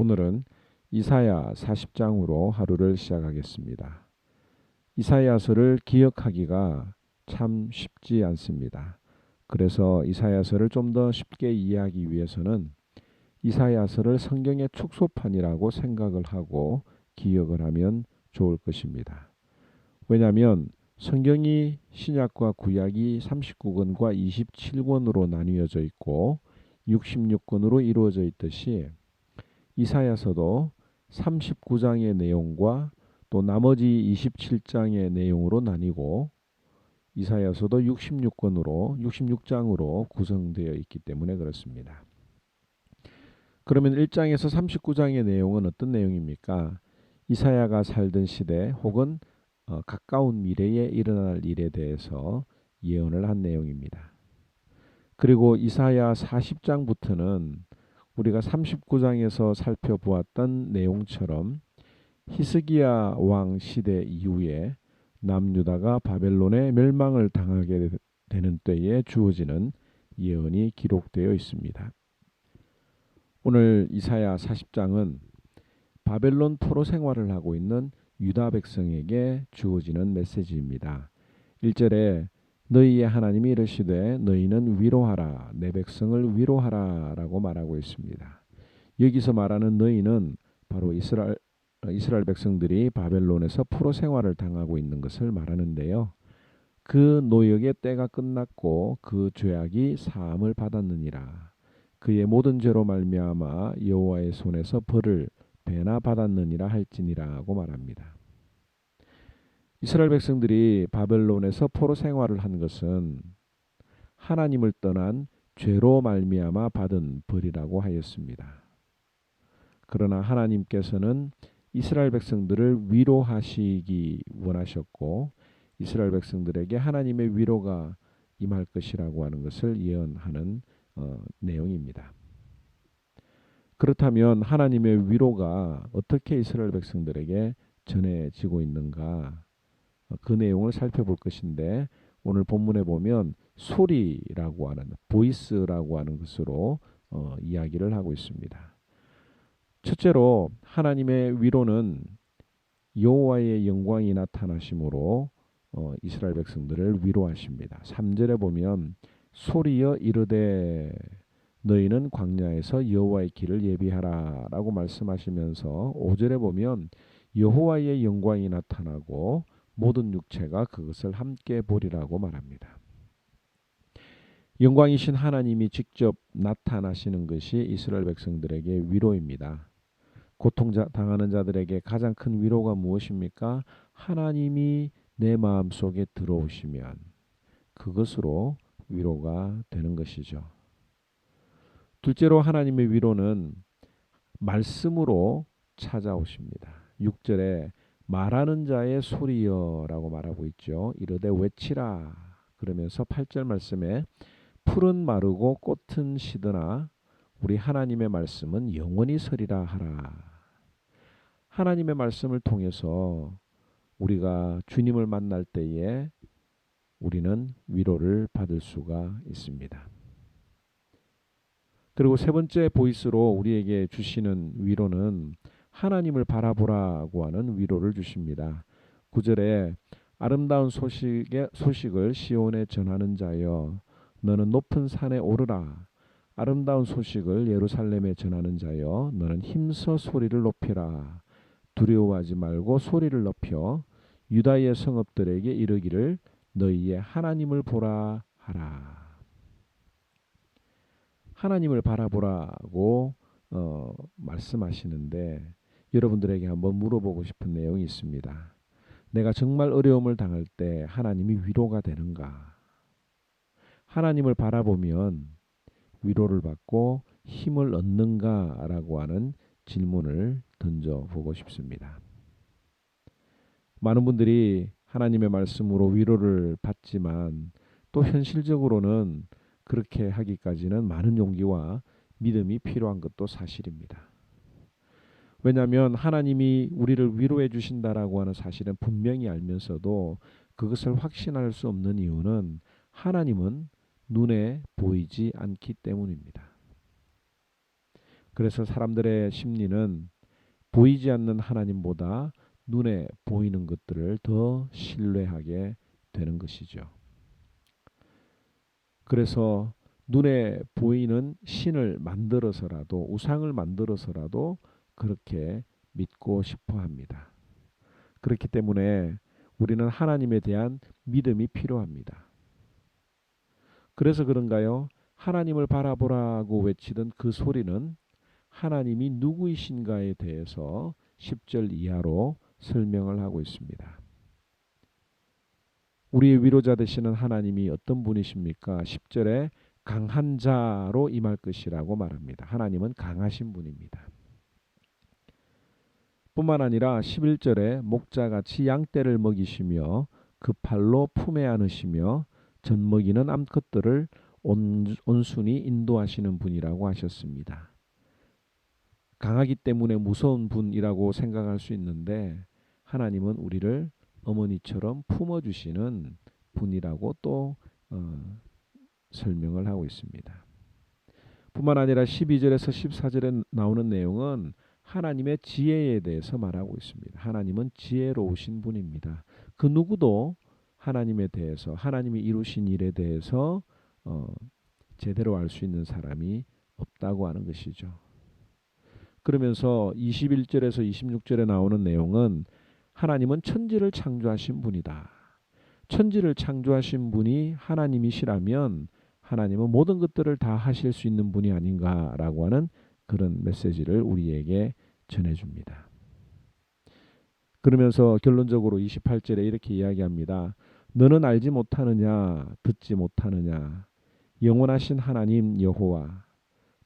오늘은 이사야 40장으로 하루를 시작하겠습니다. 이사야서를 기억하기가 참 쉽지 않습니다. 그래서 이사야서를 좀 더 쉽게 이해하기 위해서는 이사야서를 성경의 축소판이라고 생각을 하고 기억을 하면 좋을 것입니다. 왜냐하면 성경이 신약과 구약이 39권과 27권으로 나뉘어져 있고 66권으로 이루어져 있듯이 이사야서도 39장의 내용과 또 나머지 27장의 내용으로 나뉘고 이사야서도 66장으로 구성되어 있기 때문에 그렇습니다. 그러면 1장에서 39장의 내용은 어떤 내용입니까? 이사야가 살던 시대 혹은 가까운 미래에 일어날 일에 대해서 예언을 한 내용입니다. 그리고 이사야 40장부터는 우리가 39장에서 살펴보았던 내용처럼 히스기야 왕 시대 이후에 남유다가 바벨론의 멸망을 당하게 되는 때에 주어지는 예언이 기록되어 있습니다. 오늘 이사야 40장은 바벨론 포로 생활을 하고 있는 유다 백성에게 주어지는 메시지입니다. 1절에 너희의 하나님이 이르시되 너희는 위로하라 내 백성을 위로하라 라고 말하고 있습니다. 여기서 말하는 너희는 바로 이스라엘 백성들이 바벨론에서 포로 생활을 당하고 있는 것을 말하는데요. 그 노역의 때가 끝났고 그 죄악이 사함을 받았느니라. 그의 모든 죄로 말미암아 여호와의 손에서 벌을 배나 받았느니라 할지니라고 말합니다. 이스라엘 백성들이 바벨론에서 포로 생활을 한 것은 하나님을 떠난 죄로 말미암아 받은 벌이라고 하였습니다. 그러나 하나님께서는 이스라엘 백성들을 위로하시기 원하셨고 이스라엘 백성들에게 하나님의 위로가 임할 것이라고 하는 것을 예언하는 내용입니다. 그렇다면 하나님의 위로가 어떻게 이스라엘 백성들에게 전해지고 있는가? 그 내용을 살펴볼 것인데 오늘 본문에 보면 소리라고 하는 보이스라고 하는 것으로 이야기를 하고 있습니다. 첫째로 하나님의 위로는 여호와의 영광이 나타나심으로 이스라엘 백성들을 위로하십니다. 3절에 보면 소리여 이르되 너희는 광야에서 여호와의 길을 예비하라 라고 말씀하시면서 5절에 보면 여호와의 영광이 나타나고 모든 육체가 그것을 함께 보리라고 말합니다. 영광이신 하나님이 직접 나타나시는 것이 이스라엘 백성들에게 위로입니다. 고통당하는 자들에게 가장 큰 위로가 무엇입니까? 하나님이 내 마음속에 들어오시면 그것으로 위로가 되는 것이죠. 둘째로 하나님의 위로는 말씀으로 찾아오십니다. 6절에 말하는 자의 소리여라고 말하고 있죠. 이르되 외치라 그러면서 8절 말씀에 풀은 마르고 꽃은 시드나 우리 하나님의 말씀은 영원히 서리라 하라. 하나님의 말씀을 통해서 우리가 주님을 만날 때에 우리는 위로를 받을 수가 있습니다. 그리고 세 번째 보이스로 우리에게 주시는 위로는 하나님을 바라보라고 하는 위로를 주십니다. 9절에 아름다운 소식을 시온에 전하는 자여 너는 높은 산에 오르라. 아름다운 소식을 예루살렘에 전하는 자여 너는 힘써 소리를 높이라. 두려워하지 말고 소리를 높여 유다의 성읍들에게 이르기를 너희의 하나님을 보라 하라. 하나님을 바라보라고 말씀하시는데 여러분들에게 한번 물어보고 싶은 내용이 있습니다. 내가 정말 어려움을 당할 때 하나님이 위로가 되는가? 하나님을 바라보면 위로를 받고 힘을 얻는가라고 하는 질문을 던져보고 싶습니다. 많은 분들이 하나님의 말씀으로 위로를 받지만 또 현실적으로는 그렇게 하기까지는 많은 용기와 믿음이 필요한 것도 사실입니다. 왜냐하면 하나님이 우리를 위로해 주신다라고 하는 사실은 분명히 알면서도 그것을 확신할 수 없는 이유는 하나님은 눈에 보이지 않기 때문입니다. 그래서 사람들의 심리는 보이지 않는 하나님보다 눈에 보이는 것들을 더 신뢰하게 되는 것이죠. 그래서 눈에 보이는 신을 만들어서라도, 우상을 만들어서라도 그렇게 믿고 싶어 합니다. 그렇기 때문에 우리는 하나님에 대한 믿음이 필요합니다. 그래서 그런가요? 하나님을 바라보라고 외치던 그 소리는 하나님이 누구이신가에 대해서 10절 이하로 설명을 하고 있습니다. 우리의 위로자 되시는 하나님이 어떤 분이십니까? 10절에 강한 자로 임할 것이라고 말합니다. 하나님은 강하신 분입니다. 뿐만 아니라 11절에 목자같이 양떼를 먹이시며 그 팔로 품에 안으시며 젖먹이는 암컷들을 온순히 인도하시는 분이라고 하셨습니다. 강하기 때문에 무서운 분이라고 생각할 수 있는데 하나님은 우리를 어머니처럼 품어주시는 분이라고 또 설명을 하고 있습니다. 뿐만 아니라 12절에서 14절에 나오는 내용은 하나님의 지혜에 대해서 말하고 있습니다. 하나님은 지혜로우신 분입니다. 그 누구도 하나님에 대해서, 하나님이 이루신 일에 대해서 제대로 알 수 있는 사람이 없다고 하는 것이죠. 그러면서 21절에서 26절에 나오는 내용은 하나님은 천지를 창조하신 분이다. 천지를 창조하신 분이 하나님이시라면 하나님은 모든 것들을 다 하실 수 있는 분이 아닌가라고 하는 그런 메시지를 우리에게 전해줍니다. 그러면서 결론적으로 28절에 이렇게 이야기합니다. 너는 알지 못하느냐, 듣지 못하느냐, 영원하신 하나님 여호와,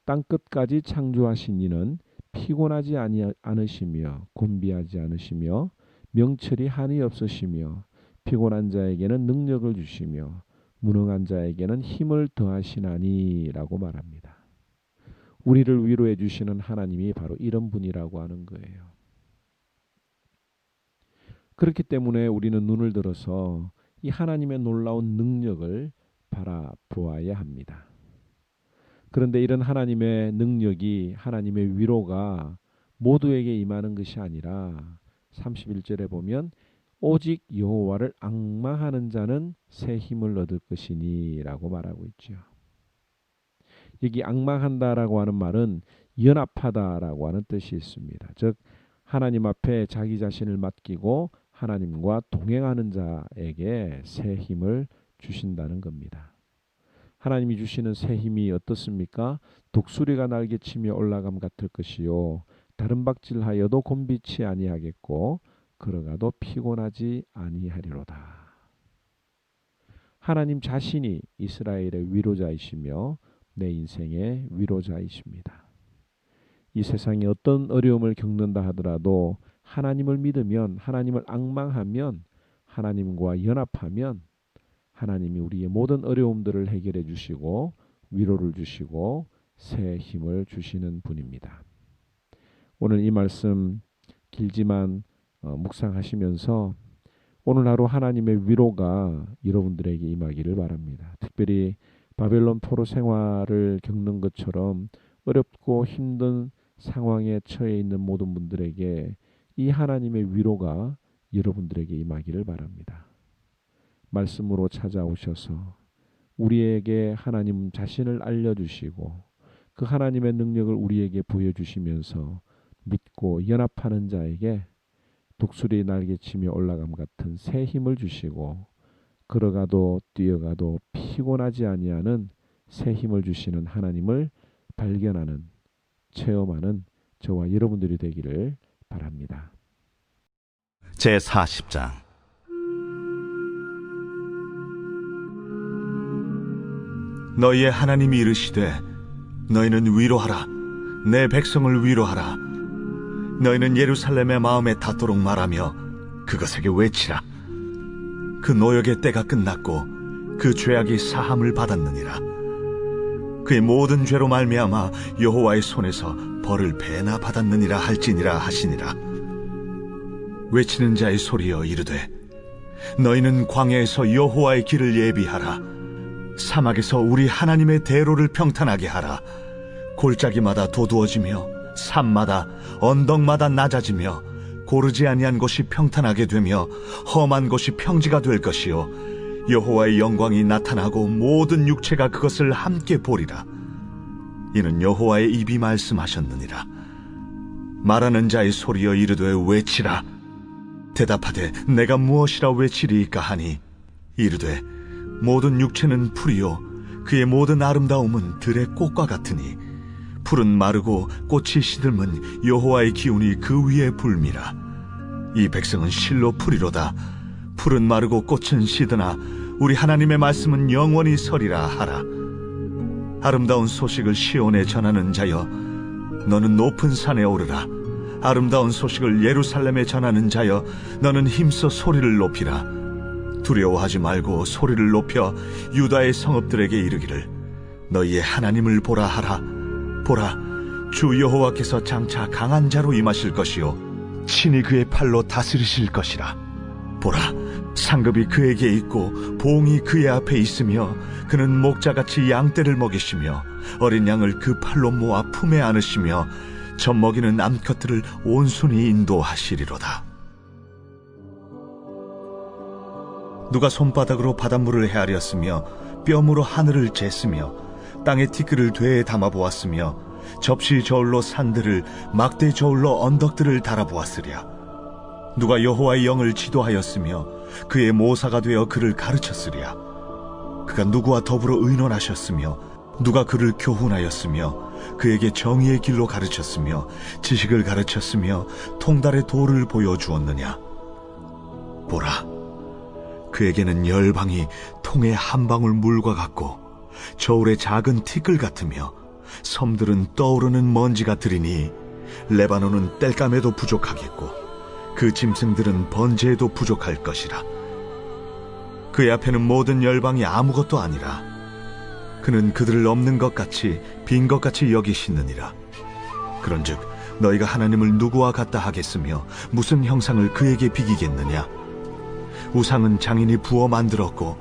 땅끝까지 창조하신 이는 피곤하지 않으시며 곤비하지 않으시며 명철이 한이 없으시며 피곤한 자에게는 능력을 주시며 무능한 자에게는 힘을 더하시나니라고 말합니다. 우리를 위로해 주시는 하나님이 바로 이런 분이라고 하는 거예요. 그렇기 때문에 우리는 눈을 들어서 이 하나님의 놀라운 능력을 바라보아야 합니다. 그런데 이런 하나님의 능력이, 하나님의 위로가 모두에게 임하는 것이 아니라 31절에 보면 오직 여호와를 앙망하는 자는 새 힘을 얻을 것이니 라고 말하고 있죠. 여기 앙망한다라고 하는 말은 연합하다라고 하는 뜻이 있습니다. 즉 하나님 앞에 자기 자신을 맡기고 하나님과 동행하는 자에게 새 힘을 주신다는 겁니다. 하나님이 주시는 새 힘이 어떻습니까? 독수리가 날개치며 올라감 같을 것이요 다른 박질하여도 곤비치 아니하겠고 걸어가도 피곤하지 아니하리로다. 하나님 자신이 이스라엘의 위로자이시며 내 인생의 위로자이십니다. 이 세상에 어떤 어려움을 겪는다 하더라도 하나님을 믿으면, 하나님을 앙망하면, 하나님과 연합하면 하나님이 우리의 모든 어려움들을 해결해 주시고 위로를 주시고 새 힘을 주시는 분입니다. 오늘 이 말씀 길지만 묵상하시면서 오늘 하루 하나님의 위로가 여러분들에게 임하기를 바랍니다. 특별히 바벨론 포로 생활을 겪는 것처럼 어렵고 힘든 상황에 처해 있는 모든 분들에게 이 하나님의 위로가 여러분들에게 임하기를 바랍니다. 말씀으로 찾아오셔서 우리에게 하나님 자신을 알려주시고 그 하나님의 능력을 우리에게 보여주시면서 믿고 연합하는 자에게 독수리 날개치며 올라감 같은 새 힘을 주시고 걸어가도 뛰어가도 피곤하지 아니하는 새 힘을 주시는 하나님을 발견하는, 체험하는 저와 여러분들이 되기를 바랍니다. 제40장 너희의 하나님이 이르시되 너희는 위로하라, 내 백성을 위로하라. 너희는 예루살렘의 마음에 닿도록 말하며 그것에게 외치라. 그 노역의 때가 끝났고 그 죄악이 사함을 받았느니라. 그의 모든 죄로 말미암아 여호와의 손에서 벌을 배나 받았느니라 할지니라 하시니라. 외치는 자의 소리여 이르되 너희는 광야에서 여호와의 길을 예비하라. 사막에서 우리 하나님의 대로를 평탄하게 하라. 골짜기마다 도두어지며 산마다 언덕마다 낮아지며 고르지 아니한 곳이 평탄하게 되며 험한 곳이 평지가 될 것이요 여호와의 영광이 나타나고 모든 육체가 그것을 함께 보리라. 이는 여호와의 입이 말씀하셨느니라. 말하는 자의 소리여 이르되 외치라. 대답하되 내가 무엇이라 외치리이까 하니 이르되 모든 육체는 풀이요 그의 모든 아름다움은 들의 꽃과 같으니 풀은 마르고 꽃이 시들면 여호와의 기운이 그 위에 불미라. 이 백성은 실로 풀이로다. 풀은 마르고 꽃은 시드나 우리 하나님의 말씀은 영원히 서리라 하라. 아름다운 소식을 시온에 전하는 자여 너는 높은 산에 오르라. 아름다운 소식을 예루살렘에 전하는 자여 너는 힘써 소리를 높이라. 두려워하지 말고 소리를 높여 유다의 성읍들에게 이르기를 너희의 하나님을 보라 하라. 보라, 주 여호와께서 장차 강한 자로 임하실 것이요 친히 그의 팔로 다스리실 것이라. 보라, 상급이 그에게 있고 봉이 그의 앞에 있으며 그는 목자같이 양떼를 먹이시며 어린 양을 그 팔로 모아 품에 안으시며 젖먹이는 암컷들을 온순히 인도하시리로다. 누가 손바닥으로 바닷물을 헤아렸으며 뼘으로 하늘을 쟀으며 땅의 티끌을 되에 담아보았으며 접시 저울로 산들을 막대 저울로 언덕들을 달아보았으랴. 누가 여호와의 영을 지도하였으며 그의 모사가 되어 그를 가르쳤으랴. 그가 누구와 더불어 의논하셨으며 누가 그를 교훈하였으며 그에게 정의의 길로 가르쳤으며 지식을 가르쳤으며 통달의 도를 보여주었느냐. 보라, 그에게는 열방이 통의 한 방울 물과 같고 저울의 작은 티끌 같으며 섬들은 떠오르는 먼지 같으리니 레바논은 땔감에도 부족하겠고 그 짐승들은 번제에도 부족할 것이라. 그의 앞에는 모든 열방이 아무것도 아니라 그는 그들을 없는 것 같이 빈 것 같이 여기시느니라. 그런즉 너희가 하나님을 누구와 같다 하겠으며 무슨 형상을 그에게 비기겠느냐. 우상은 장인이 부어 만들었고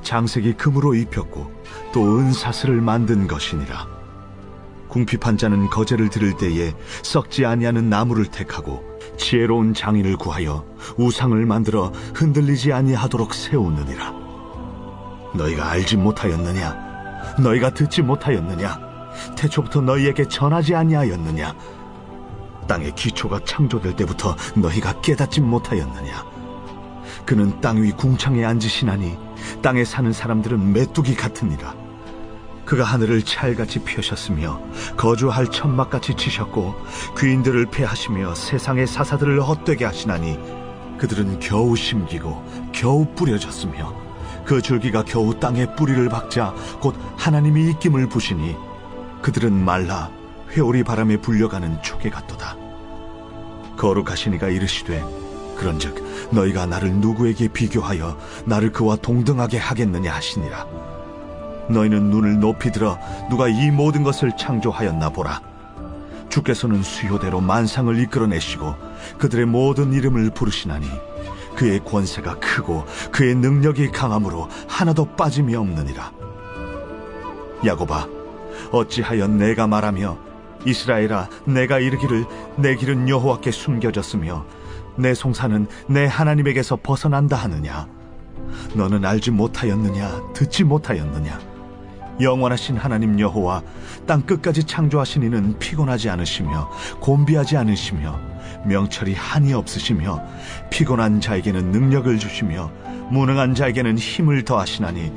장색이 금으로 입혔고 또 은사슬을 만든 것이니라. 궁핍한 자는 거제를 들을 때에 썩지 아니하는 나무를 택하고 지혜로운 장인을 구하여 우상을 만들어 흔들리지 아니하도록 세우느니라. 너희가 알지 못하였느냐? 너희가 듣지 못하였느냐? 태초부터 너희에게 전하지 아니하였느냐? 땅의 기초가 창조될 때부터 너희가 깨닫지 못하였느냐? 그는 땅 위 궁창에 앉으시나니 땅에 사는 사람들은 메뚜기 같으니라. 그가 하늘을 찰같이 펴셨으며 거주할 천막같이 치셨고 귀인들을 패하시며 세상의 사사들을 헛되게 하시나니 그들은 겨우 심기고 겨우 뿌려졌으며 그 줄기가 겨우 땅에 뿌리를 박자 곧 하나님이 입김을 부시니 그들은 말라 회오리 바람에 불려가는 초계 같도다. 거룩하신 이가 이르시되 그런즉 너희가 나를 누구에게 비교하여 나를 그와 동등하게 하겠느냐 하시니라. 너희는 눈을 높이 들어 누가 이 모든 것을 창조하였나 보라. 주께서는 수요대로 만상을 이끌어내시고 그들의 모든 이름을 부르시나니 그의 권세가 크고 그의 능력이 강함으로 하나도 빠짐이 없느니라. 야곱아, 어찌하여 내가 말하며 이스라엘아 내가 이르기를 내 길은 여호와께 숨겨졌으며 내 송사는 내 하나님에게서 벗어난다 하느냐. 너는 알지 못하였느냐? 듣지 못하였느냐? 영원하신 하나님 여호와 땅 끝까지 창조하신 이는 피곤하지 않으시며 곤비하지 않으시며 명철이 한이 없으시며 피곤한 자에게는 능력을 주시며 무능한 자에게는 힘을 더하시나니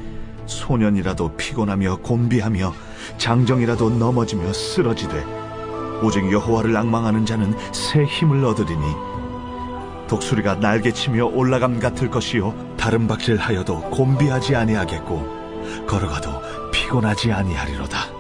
소년이라도 피곤하며 곤비하며 장정이라도 넘어지며 쓰러지되 오직 여호와를 앙망하는 자는 새 힘을 얻으리니 독수리가 날개치며 올라감 같을 것이요 다른 박질하여도 곤비하지 아니하겠고 걸어가도 피곤하지 아니하리로다.